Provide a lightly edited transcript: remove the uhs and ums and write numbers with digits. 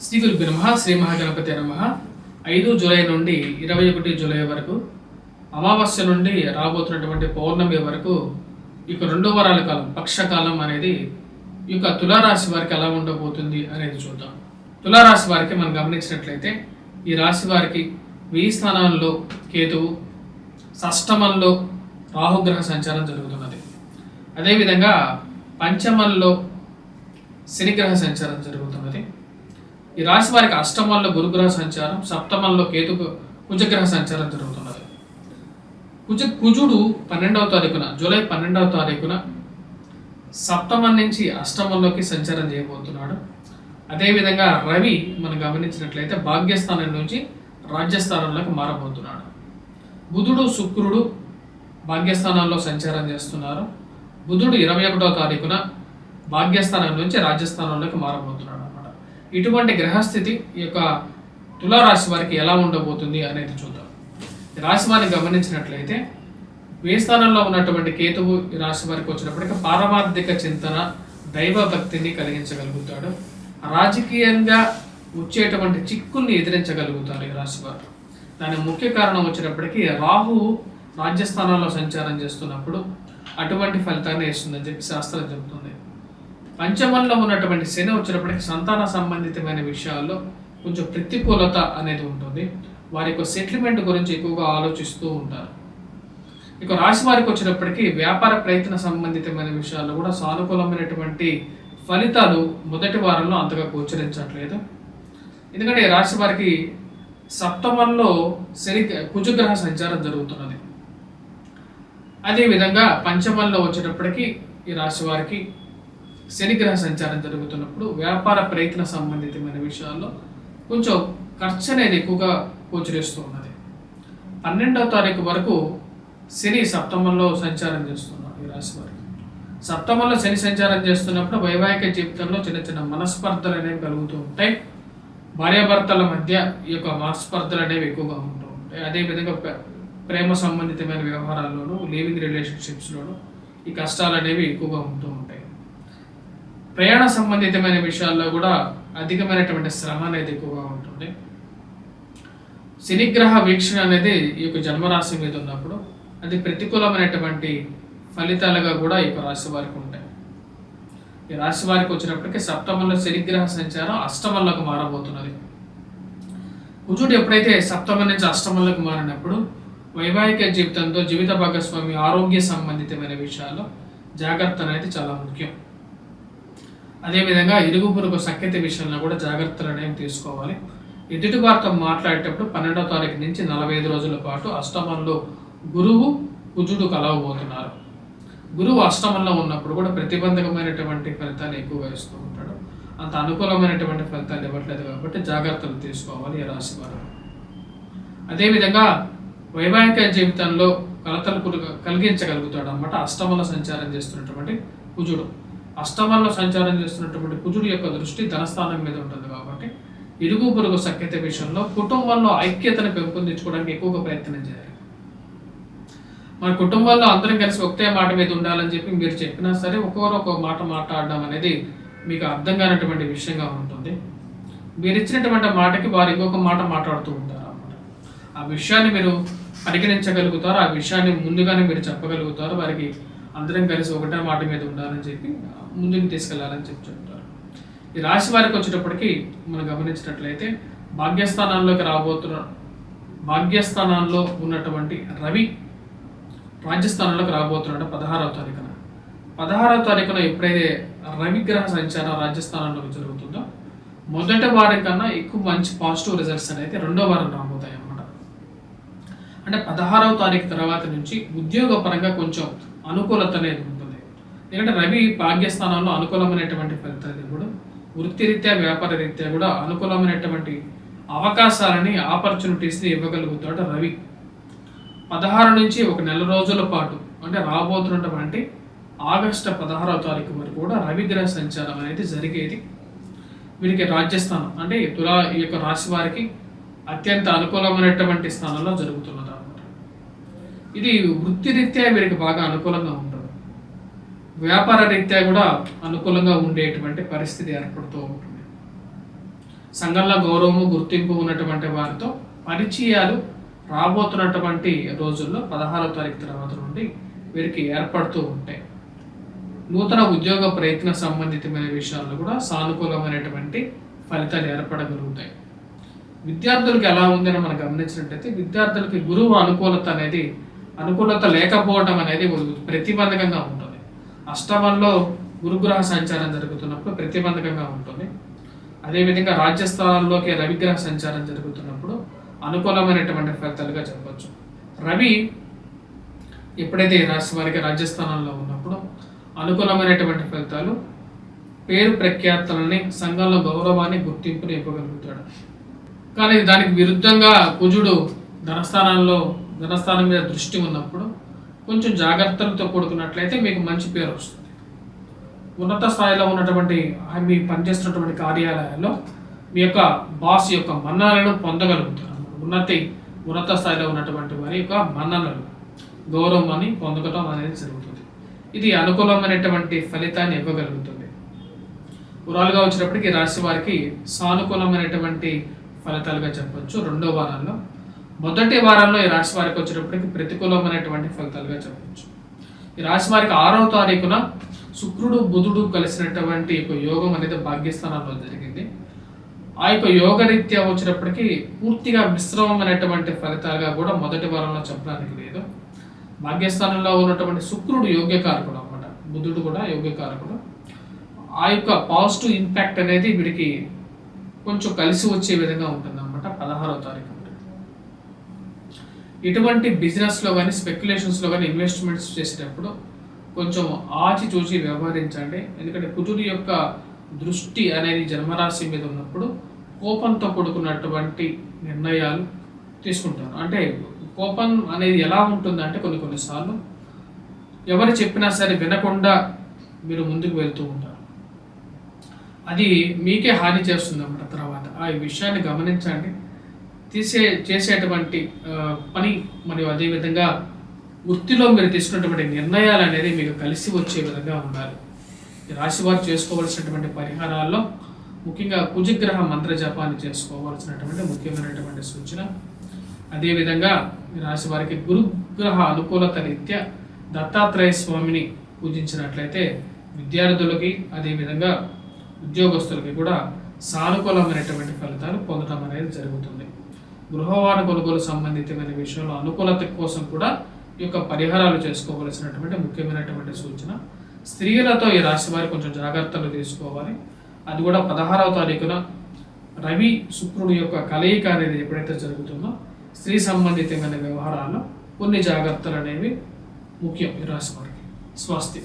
శ్రీ గురుభ్యో నమః. శ్రీ మహాగణపతి నమః. 5 జూలై నుండి 21 జూలై వరకు, అమావాస్య నుండి రాబోతున్నటువంటి పౌర్ణమి వరకు ఇక 2 వారాల కాలం, పక్షకాలం అనేది ఇక తులారాశి వారికి ఎలా ఉండబోతుంది అనేది చూద్దాం. తులారాశి వారికి మనం గమనించినట్లయితే, ఈ రాశి వారికి 1000 స్థానాల్లో కేతువు, షష్టమంలో రాహుగ్రహ సంచారం జరుగుతున్నది. అదేవిధంగా పంచమంలో శనిగ్రహ సంచారం జరుగుతున్నది. ఈ రాశి వారికి అష్టమంలో గురుగ్రహ సంచారం, సప్తమంలో కుజగ్రహ సంచారం జరుగుతున్నది. కుజుడు 12వ తారీఖున, జూలై 12వ తారీఖున సప్తమం నుంచి అష్టమంలోకి సంచారం చేయబోతున్నాడు. అదేవిధంగా రవి మనం గమనించినట్లయితే భాగ్యస్థానం నుంచి రాజ్యస్థానంలోకి మారబోతున్నాడు. బుధుడు, శుక్రుడు భాగ్యస్థానంలో సంచారం చేస్తున్నారు. బుధుడు 21వ తారీఖున భాగ్యస్థానం నుంచి రాజ్యస్థానంలోకి మారబోతున్నాడు అన్నమాట. ఇటువంటి గ్రహస్థితి ఈ యొక్క తులారాశి వారికి ఎలా ఉండబోతుంది అనేది చూద్దాం. ఈ రాశి వారిని గమనించినట్లయితే, ఏ స్థానంలో ఉన్నటువంటి కేతువు ఈ రాశి వారికి వచ్చినప్పటికీ పారమార్థిక చింతన, దైవ భక్తిని కలిగించగలుగుతాడు. రాజకీయంగా వచ్చేటువంటి చిక్కుల్ని ఎదిరించగలుగుతారు ఈ రాశి వారు. దానికి ముఖ్య కారణం వచ్చినప్పటికీ రాహువు రాజ్యస్థానంలో సంచారం చేస్తున్నప్పుడు అటువంటి ఫలితాన్ని ఇస్తుందని చెప్పి శాస్త్రం చెబుతుంది. పంచమంలో ఉన్నటువంటి శని వచ్చినప్పటికీ సంతాన సంబంధితమైన విషయాల్లో కొంచెం ప్రతికూలత అనేది ఉంటుంది. వారి యొక్క సెటిల్మెంట్ గురించి ఎక్కువగా ఆలోచిస్తూ ఉంటారు. ఇక రాశి వారికి వచ్చినప్పటికీ వ్యాపార ప్రయత్న సంబంధితమైన విషయాల్లో కూడా సానుకూలమైనటువంటి ఫలితాలు మొదటి వారంలో అంతగా గోచరించట్లేదు. ఎందుకంటే రాశి వారికి సప్తమంలో కుజగ్రహ సంచారం జరుగుతున్నది. అదేవిధంగా పంచమంలో వచ్చేటప్పటికి ఈ రాశి వారికి శనిగ్రహ సంచారం జరుగుతున్నప్పుడు వ్యాపార ప్రయత్న సంబంధితమైన విషయాల్లో కొంచెం ఖర్చు అనేది ఎక్కువగా గోచరిస్తూ ఉన్నది. 12వ తారీఖు వరకు శని సప్తమంలో సంచారం చేస్తున్నారు ఈ రాశి వారికి. సప్తమంలో శని సంచారం చేస్తున్నప్పుడు వైవాహిక జీవితంలో చిన్న చిన్న మనస్పర్ధలు అనేవి కలుగుతూ ఉంటాయి. భార్యాభర్తల మధ్య ఈ యొక్క మనస్పర్ధలు అనేవి ఎక్కువగా ఉంటూ ఉంటాయి. అదేవిధంగా ప్రేమ సంబంధితమైన వ్యవహారాల్లోనూ, లివింగ్ రిలేషన్షిప్స్లోనూ ఈ కష్టాలు అనేవి ఎక్కువగా ఉంటూ ఉంటాయి. ప్రయాణ సంబంధితమైన విషయాల్లో కూడా అధికమైనటువంటి శ్రమ అనేది ఎక్కువగా ఉంటుంది. శనిగ్రహ వీక్షణ అనేది ఈ యొక్క జన్మరాశి మీద ఉన్నప్పుడు అది ప్రతికూలమైనటువంటి ఫలితాలుగా కూడా ఈ యొక్క రాశి వారికి ఉంటాయి. ఈ రాశి వారికి వచ్చినప్పటికీ సప్తమంలో శనిగ్రహ సంచారం అష్టమంలోకి మారబోతున్నది. కుజుడు ఎప్పుడైతే సప్తమం నుంచి అష్టమంలోకి మారినప్పుడు వైవాహిక జీవితంతో జీవిత భాగస్వామి ఆరోగ్య సంబంధితమైన విషయాల్లో జాగ్రత్త అనేది చాలా ముఖ్యం. అదేవిధంగా ఇరుగు పొరుగు సఖ్యత విషయంలో కూడా జాగ్రత్తలు అనేవి తీసుకోవాలి. ఎదుటి వారితో మాట్లాడేటప్పుడు 12వ తారీఖు నుంచి 45 రోజుల పాటు అష్టమంలో గురువు, కుజుడు కలవబోతున్నారు. గురువు అష్టమంలో ఉన్నప్పుడు కూడా ప్రతిబంధకమైనటువంటి ఫలితాలు ఎక్కువగా ఇస్తూ ఉంటాడు. అంత అనుకూలమైనటువంటి ఫలితాలు ఇవ్వట్లేదు కాబట్టి జాగ్రత్తలు తీసుకోవాలి ఈ రాశి వారు. అదేవిధంగా వైవాహిక జీవితంలో కలతలు కలిగించగలుగుతాడు అన్నమాట. అష్టమంలో సంచారం చేస్తున్నటువంటి కుజుడు, అష్టమంలో సంచారం చేస్తున్నటువంటి కుజుడు యొక్క దృష్టి ధనస్థానం మీద ఉంటుంది కాబట్టి ఇరుగు పొరుగు సఖ్యత విషయంలో కుటుంబంలో ఐక్యతను పెంపొందించుకోవడానికి ఎక్కువగా ప్రయత్నం చేయాలి. మన కుటుంబంలో అందరం కలిసి ఒకటే మాట మీద ఉండాలని చెప్పి మీరు చెప్పినా సరే ఒక్కొక్కరు ఒక మాట మాట్లాడడం అనేది మీకు అర్థం కానటువంటి విషయంగా ఉంటుంది. మీరు ఇచ్చినటువంటి మాటకి వారు ఇంకొక మాట మాట్లాడుతూ ఉంటారు అన్నమాట. ఆ విషయాన్ని మీరు పరిగణించగలుగుతారు, ఆ విషయాన్ని ముందుగానే మీరు చెప్పగలుగుతారు. వారికి అందరం కలిసి ఒకటే మాట మీద ఉండాలని చెప్పి ముందుకు తీసుకెళ్లాలని చెప్పి చెప్తారు. ఈ రాశి వారికి వచ్చేటప్పటికి మనం గమనించినట్లయితే భాగ్యస్థానాల్లో ఉన్నటువంటి రవి రాజ్యస్థానంలోకి రాబోతున్నాడు 16వ తారీఖున. 16వ తారీఖున ఎప్పుడైతే రవిగ్రహ సంచారం రాజ్యస్థానంలోకి జరుగుతుందో మొదటి వారం కన్నా ఎక్కువ మంచి పాజిటివ్ రిజల్ట్స్ అనేది 2వ వారం రాబోతాయి అన్నమాట. అంటే 16వ తారీఖు తర్వాత నుంచి ఉద్యోగపరంగా కొంచెం అనుకూలత అనేది ఉంటుంది. ఎందుకంటే రవి భాగ్యస్థానంలో అనుకూలమైనటువంటి ఫలితాలు ఇవ్వడం, వృత్తిరీత్యా వ్యాపార రీత్యా కూడా అనుకూలమైనటువంటి అవకాశాలని, ఆపర్చునిటీస్ని ఇవ్వగలుగుతాడు రవి. 16 నుంచి ఒక నెల రోజుల పాటు, అంటే రాబోతున్నటువంటి ఆగస్టు 16వ తారీఖు వరకు కూడా రవిగ్రహ సంచారం అనేది జరిగేది. వీరికి రాజ్యస్థానం అంటే ఈ యొక్క రాశి వారికి అత్యంత అనుకూలమైనటువంటి స్థానంలో జరుగుతున్నది అన్నమాట. ఇది వృత్తిరీత్యా వీరికి బాగా అనుకూలంగా ఉంటుంది. వ్యాపార రీత్యా కూడా అనుకూలంగా ఉండేటువంటి పరిస్థితి ఏర్పడుతూ ఉంటుంది. సంఘంలో గౌరవము గుర్తింపు ఉన్నటువంటి వారితో పరిచయాలు రాబోతున్నటువంటి రోజుల్లో 16వ తారీఖు తర్వాత నుండి వీరికి ఏర్పడుతూ ఉంటాయి. నూతన ఉద్యోగ ప్రయత్న సంబంధితమైన విషయాల్లో కూడా సానుకూలమైనటువంటి ఫలితాలు ఏర్పడగలుగుతాయి. విద్యార్థులకు ఎలా ఉందని మనం గమనించినట్లయితే విద్యార్థులకి గురువు అనుకూలత లేకపోవడం అనేది ప్రతిబంధకంగా ఉంటుంది. అష్టమంలో గురుగ్రహ సంచారం జరుగుతున్నప్పుడు ప్రతిబంధకంగా ఉంటుంది. అదేవిధంగా రాజ్యస్థానాల్లోకి రవిగ్రహ సంచారం జరుగుతున్నప్పుడు అనుకూలమైనటువంటి ఫలితాలుగా చెప్పవచ్చు. రవి ఎప్పుడైతే ఈ రాశి వారికి రాజ్యస్థానంలో ఉన్నప్పుడు అనుకూలమైనటువంటి ఫలితాలు, పేరు ప్రఖ్యాతలని, సంఘంలో గౌరవాన్ని గుర్తింపుని ఇవ్వగలుగుతాడు. కానీ దానికి విరుద్ధంగా కుజుడు ధనస్థానం మీద దృష్టి ఉన్నప్పుడు కొంచెం జాగ్రత్తలతో కూడుకున్నట్లయితే మీకు మంచి పేరు వస్తుంది. ఉన్నత స్థాయిలో ఉన్నటువంటి మీ పనిచేస్తున్నటువంటి కార్యాలయాల్లో మీ యొక్క బాస్ యొక్క మన్ననలను పొందగలుగుతారు. ఉన్నత స్థాయిలో ఉన్నటువంటి వారి యొక్క మన్ననలు, గౌరవాన్ని పొందడం అనేది జరుగుతుంది. ఇది అనుకూలమైనటువంటి ఫలితాన్ని ఇవ్వగలుగుతుంది. ఉరాలుగా వచ్చినప్పటికీ రాశి వారికి సానుకూలమైనటువంటి ఫలితాలుగా చెప్పవచ్చు. రెండో వారంలో, మొదటి వారంలో ఈ రాశి వారికి వచ్చేటప్పటికి ప్రతికూలమైనటువంటి ఫలితాలుగా చెప్పవచ్చు. ఈ రాశి వారికి 6వ తారీఖున శుక్రుడు బుధుడు కలిసినటువంటి ఒక యోగం అనేది భాగ్యస్థానంలో జరిగింది. ఆ యొక్క యోగరీత్యా వచ్చినప్పటికీ పూర్తిగా మిశ్రమమైనటువంటి ఫలితాలుగా కూడా మొదటి వారంలో చెప్పడానికి లేదు. భాగ్యస్థానంలో ఉన్నటువంటి శుక్రుడు యోగ్యకారకుడు అన్నమాట, బుధుడు కూడా యోగ్యకారకుడు. ఆ యొక్క పాజిటివ్ ఇంపాక్ట్ అనేది వీడికి కొంచెం కలిసి వచ్చే విధంగా ఉంటుంది అన్నమాట 16వ తారీఖు. ఇటువంటి బిజినెస్లో కానీ స్పెక్యులేషన్స్లో కానీ ఇన్వెస్ట్మెంట్స్ చేసేటప్పుడు కొంచెం ఆచితూచి వ్యవహరించండి. ఎందుకంటే కుజుడి యొక్క దృష్టి అనేది జన్మరాశి మీద ఉన్నప్పుడు కోపంతో కూడుకున్నటువంటి నిర్ణయాలు తీసుకుంటారు. అంటే కోపం అనేది ఎలా ఉంటుందంటే కొన్నిసార్లు ఎవరు చెప్పినా సరే వినకుండా మీరు ముందుకు వెళ్తూ ఉంటారు. అది మీకే హాని చేస్తుంది అన్నమాట. తర్వాత ఆ విషయాన్ని గమనించండి. చేసేటువంటి పని మరియు అదేవిధంగా వృత్తిలో మీరు తీసుకున్నటువంటి నిర్ణయాలు అనేది మీకు కలిసి వచ్చే విధంగా ఉండాలి. ఈ రాశి వారు చేసుకోవాల్సినటువంటి పరిహారాల్లో ముఖ్యంగా కుజగ్రహ మంత్ర జపాన్ని చేసుకోవాల్సినటువంటి ముఖ్యమైనటువంటి సూచన. అదేవిధంగా ఈ రాశి వారికి గురుగ్రహ అనుకూలత రీత్యా దత్తాత్రేయ స్వామిని పూజించినట్లయితే విద్యార్థులకి అదేవిధంగా ఉద్యోగస్తులకి కూడా సానుకూలమైనటువంటి ఫలితాలు పొందడం అనేది జరుగుతుంది. గృహవాహన కొనుగోలు సంబంధితమైన విషయంలో అనుకూలత కోసం కూడా ఈ యొక్క పరిహారాలు చేసుకోవలసినటువంటి ముఖ్యమైనటువంటి సూచన. స్త్రీలతో ఈ రాశి వారి కొంచెం జాగ్రత్తలు తీసుకోవాలి. అది కూడా 16వ తారీఖున రవి శుక్రుడు యొక్క కలయిక అనేది ఎప్పుడైతే జరుగుతుందో స్త్రీ సంబంధితమైన వ్యవహారాల్లో కొన్ని జాగ్రత్తలు అనేవి ముఖ్యం ఈ రాశి వారికి. స్వస్తి.